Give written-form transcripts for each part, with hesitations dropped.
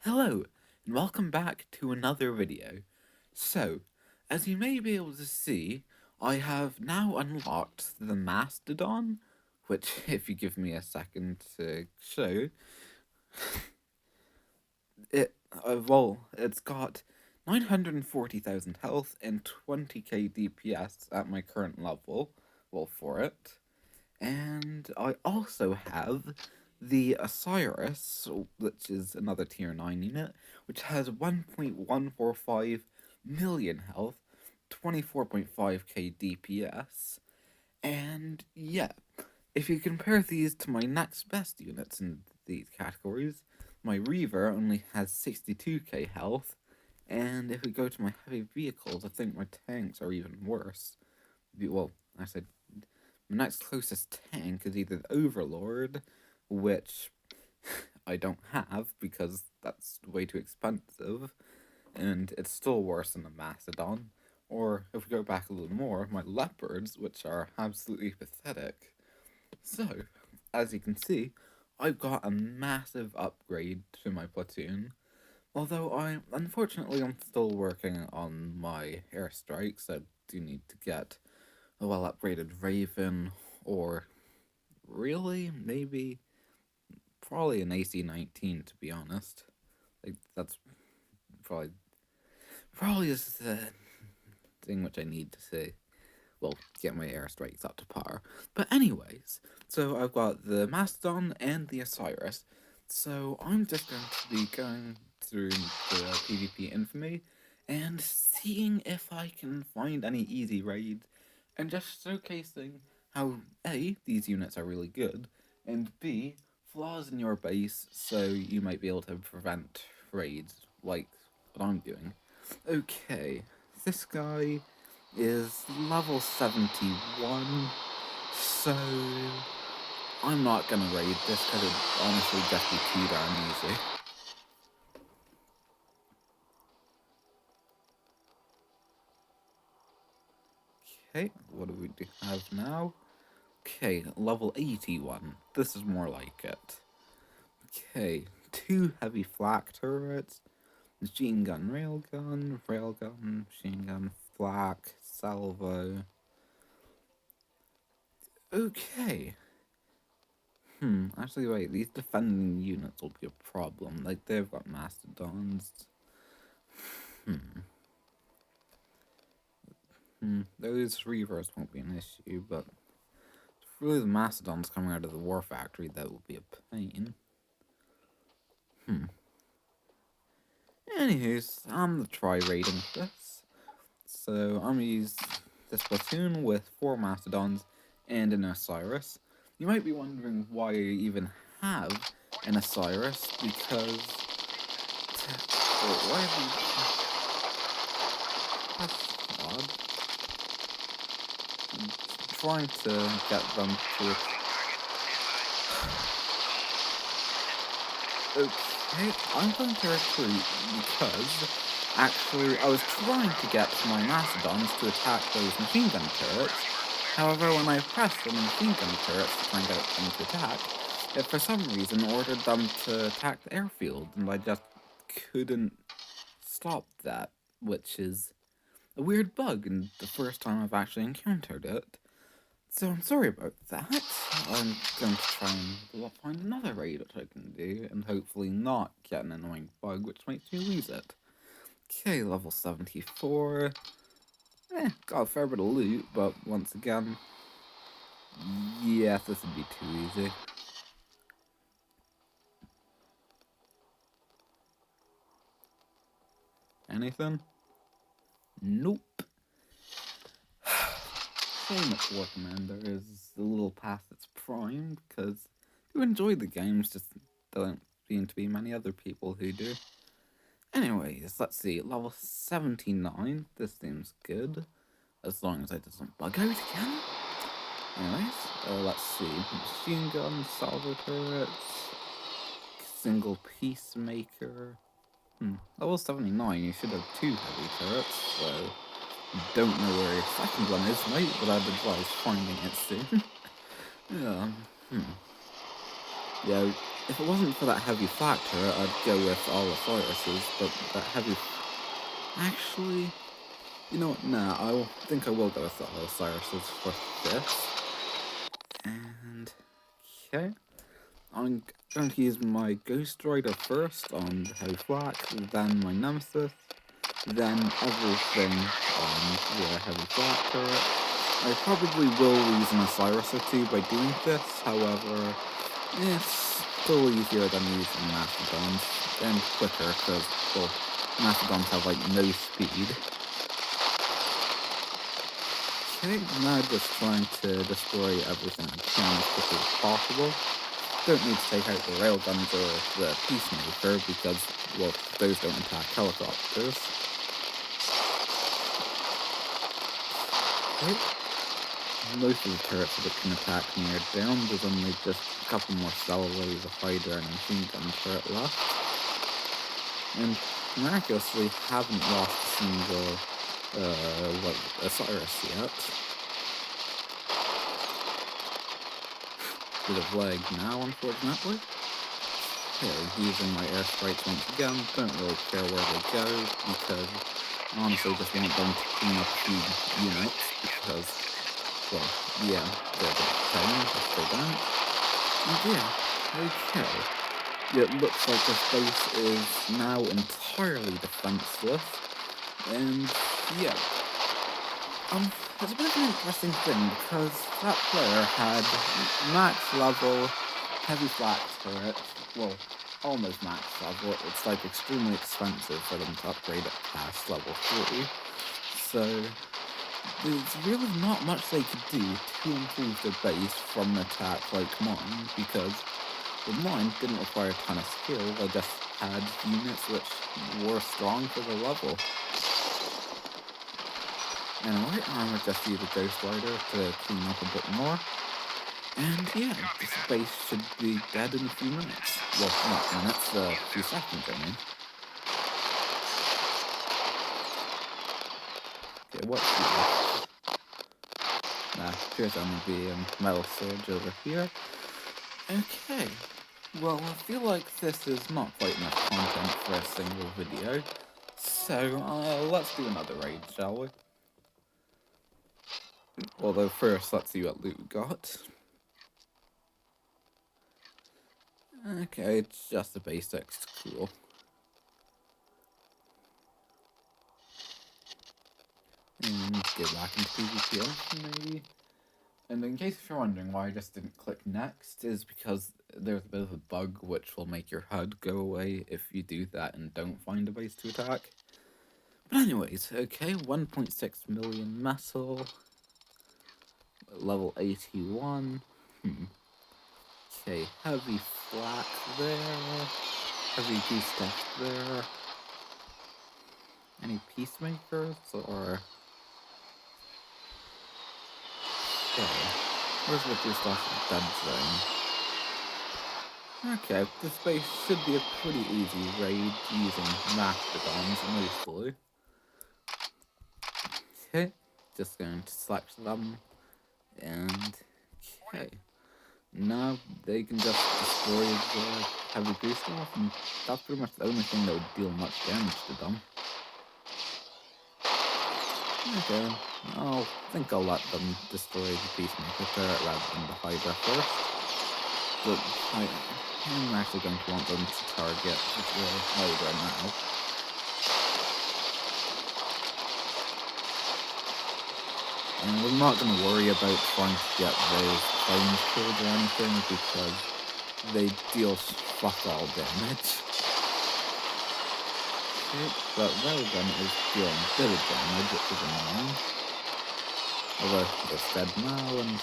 Hello, and welcome back to another video. So, as you may be able to see, I have now unlocked the mastodon, which, if you give me a second to show, it's got 940,000 health and 20k DPS at my current level, for it. And I also have the Osiris, which is another tier 9 unit, which has 1.145 million health, 24.5k DPS, and yeah, if you compare these to my next best units in these categories, my Reaver only has 62k health, and if we go to my heavy vehicles, I think my tanks are even worse. Well, I said my next closest tank is either the Overlord, which I don't have because that's way too expensive, and it's still worse than the Mastodon. Or if we go back a little more, my Leopards, which are absolutely pathetic. So, as you can see, I've got a massive upgrade to my platoon. Although unfortunately, I'm still working on my airstrikes. I do need to get a well upgraded Raven, or really, maybe, probably an AC-19 to be honest. Like that's probably is the thing which I need to say. Well, get my airstrikes up to par. But anyways, so I've got the Mastodon and the Osiris. So I'm just going to be going through the PvP infamy and seeing if I can find any easy raids and just showcasing how A, these units are really good, and B, flaws in your base so you might be able to prevent raids like what I'm doing. Okay, this guy is level 71, so I'm not gonna raid this because it'd honestly just be too darn easy. Okay, what do we have now? Okay, level 81. This is more like it. Okay, 2 heavy flak turrets, machine gun, railgun, machine gun, flak, salvo. Okay. Actually, wait, these defending units will be a problem. Like, they've got mastodons. Those reavers won't be an issue, but it's really the mastodons coming out of the war factory that will be a pain. Anyways, I'm gonna try raiding this. So, I'm gonna use this platoon with 4 mastodons and an Osiris. You might be wondering why I even have an Osiris, because... why have that's odd. I'm trying to get them to... Okay, I'm going to retreat because actually I was trying to get my mastodons to attack those machine gun turrets. However, when I pressed on the machine gun turrets to try and get them to attack, it for some reason ordered them to attack the airfield, and I just couldn't stop that, which is a weird bug and the first time I've actually encountered it. So I'm sorry about that. I'm going to try and find another raid that I can do, and hopefully not get an annoying bug which makes me lose it. Okay, level 74. Got a fair bit of loot, but once again, yeah, this would be too easy. Anything? Nope. So much workman there is a little past its prime, because you enjoy the games, just don't seem to be many other people who do. Anyways, let's see, level 79, this seems good, as long as it doesn't bug out again. Anyways, let's see, machine gun, salvo turrets, single peacemaker. Level 79, you should have 2 heavy turrets, so don't know where your second one is, mate, but I'd advise finding it soon. Yeah, Yeah, if it wasn't for that heavy flak turret, I'd go with all Osiris's, but that heavy... Actually, you know what? Nah, I think I will go with all Osiris's for this. And... okay. I'm going to use my Ghost Rider first on the heavy flak, then my Nemesis, then everything on the heavy flak turret. I probably will lose an Osiris or two by doing this, however, it's still easier than using Mastodons, and quicker, because, well, Mastodons have, like, no speed. Okay, now just trying to destroy everything I can as quickly as possible. Don't need to take out the railguns or the Peacemaker, because, well, those don't attack helicopters. Okay. Most of the turrets that can attack me are down. There's only just a couple more salvos, a fighter, and a machine gun turret left. And miraculously haven't lost a single Osiris yet. Bit of lag now, unfortunately. Okay, using my airstrikes once again. Don't really care where they go, because I honestly just want them to clean up a few units, because, well, yeah, they're gonna tell me if they don't. And yeah, okay. Yeah, it looks like this base is now entirely defenseless, and yeah. It's a bit of an interesting thing, because that player had max level, heavy flak turret, well, almost max level. It's like extremely expensive for them to upgrade it past level 3. So there's really not much they could do to improve their base from an attack like mine, because well, mine didn't require a ton of skill. I just had units which were strong for the level. Anyway, I'm gonna just use a Ghost Rider to clean up a bit more. And yeah, this base should be dead in a few minutes. Well, not minutes, a few seconds, I mean. Okay, what's here? Nah, appears only be a metal surge over here. Okay, well, I feel like this is not quite enough content for a single video. So, let's do another raid, shall we? Although first, let's see what loot we got. Okay, it's just the basics, cool. And get back into PvP, maybe. And in case you're wondering why I just didn't click next, is because there's a bit of a bug which will make your HUD go away if you do that and don't find a base to attack. But anyways, okay, 1.6 million metal, level 81, okay, heavy flak there, heavy goose stuff there. Any peacemakers, or... okay, where's the goose stuff dead zone? Okay, this base should be a pretty easy raid using mastodons mostly. Okay, just going to select them, and okay. Now they can just destroy the heavy goose stuff, and that's pretty much the only thing that would deal much damage to them. Okay, I think I'll let them destroy the Peacemaker turret rather than the Hydra first. But I'm actually going to want them to target the Hydra now. And we're not going to worry about trying to get those planes killed or anything, because they deal fuck all damage. Okay, but Railgun is dealing a bit of damage, which is annoying. Although it's dead now, and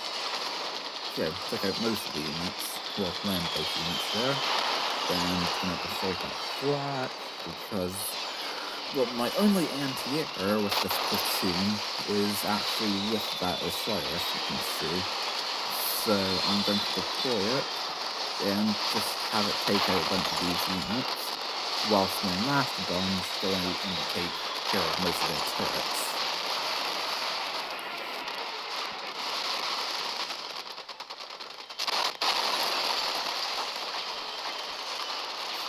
yeah, took out most of the units, well, land-based units there. Then cannot assault that flat, because well, my only anti-air with this platoon is actually with that Osiris, you can see. So I'm going to deploy it and just have it take out a bunch of these units, whilst my mastodons go and take care of most of their turrets.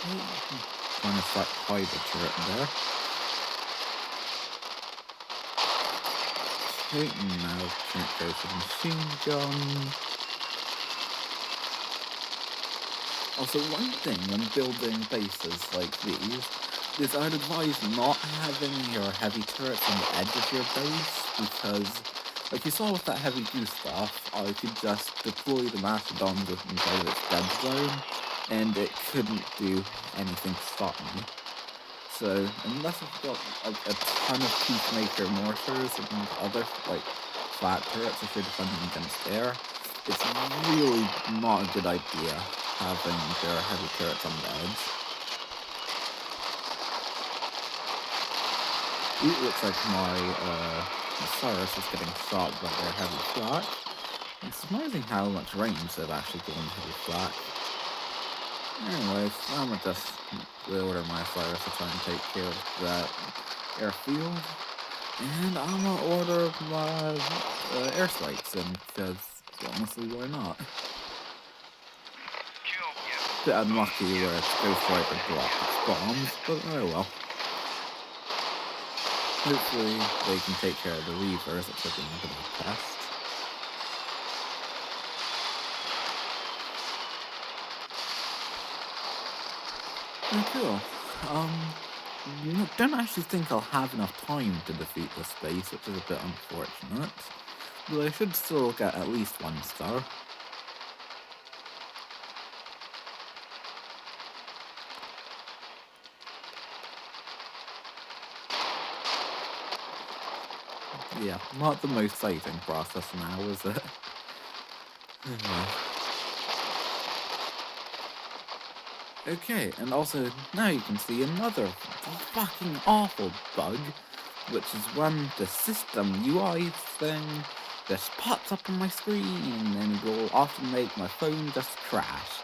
Trying to start hide the turret there. Okay, now can't go for the machine gun. Also, one thing when building bases like these is I'd advise not having your heavy turrets on the edge of your base, because, like you saw with that heavy goose stuff, I could just deploy the mastodon inside of its dead zone, and it couldn't do anything to stop me. So, unless I've got a ton of peacemaker mortars and other, like, flat turrets if you're defending against air, it's really not a good idea having their heavy turrets on the edge. It looks like my Osiris is getting shot by their heavy flak. It's surprising how much range they've actually given heavy flak. Anyways, I'm gonna just order my Osiris to try and take care of that airfield. And I'm gonna order my air strikes in, because honestly, why not? Bit unlucky where it's Ghostwriter blocked its bombs, but oh well. Hopefully they can take care of the Reavers that took a bit of a test. Oh, cool. Don't actually think I'll have enough time to defeat this base, which is a bit unfortunate. But I should still get at least 1 star. Yeah, not the most exciting process now, is it? Okay, and also, now you can see another fucking awful bug, which is when the system UI thing just pops up on my screen, and it will often make my phone just crash.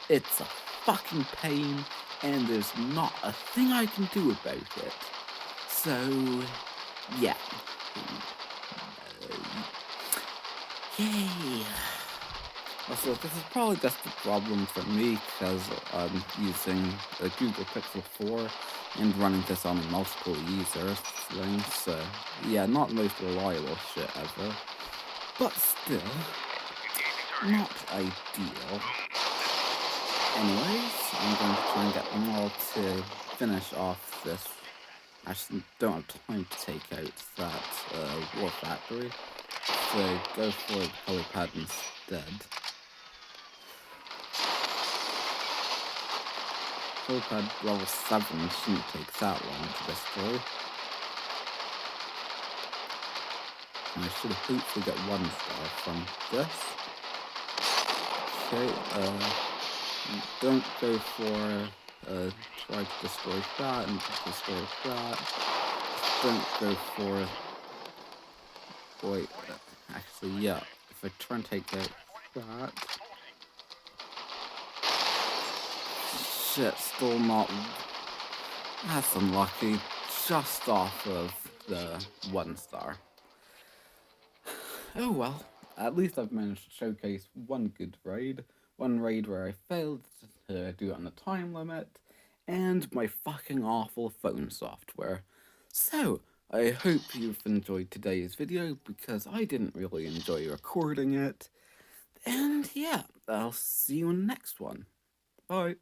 It's a fucking pain, and there's not a thing I can do about it. So, yeah. Yay! Also, this is probably just a problem for me, because I'm using a Google Pixel 4 and running this on multiple users things, so yeah, not the most reliable shit ever. But still, not ideal. Anyways, I'm going to try and get them all to finish off this. I just don't have time to take out that war factory, so go for the polypad instead. Polypad level 7 shouldn't take that long to destroy. And I should hopefully get 1 star from this. Okay, don't go for try to destroy that and destroy that. Don't go for wait, actually yeah, if I try and take out that. Shit, still not. That's unlucky. Just off of the 1 star. Oh well. At least I've managed to showcase 1 good raid. 1 raid where I failed to do it on a time limit. And my fucking awful phone software. So, I hope you've enjoyed today's video, because I didn't really enjoy recording it. And yeah, I'll see you in the next one. Bye.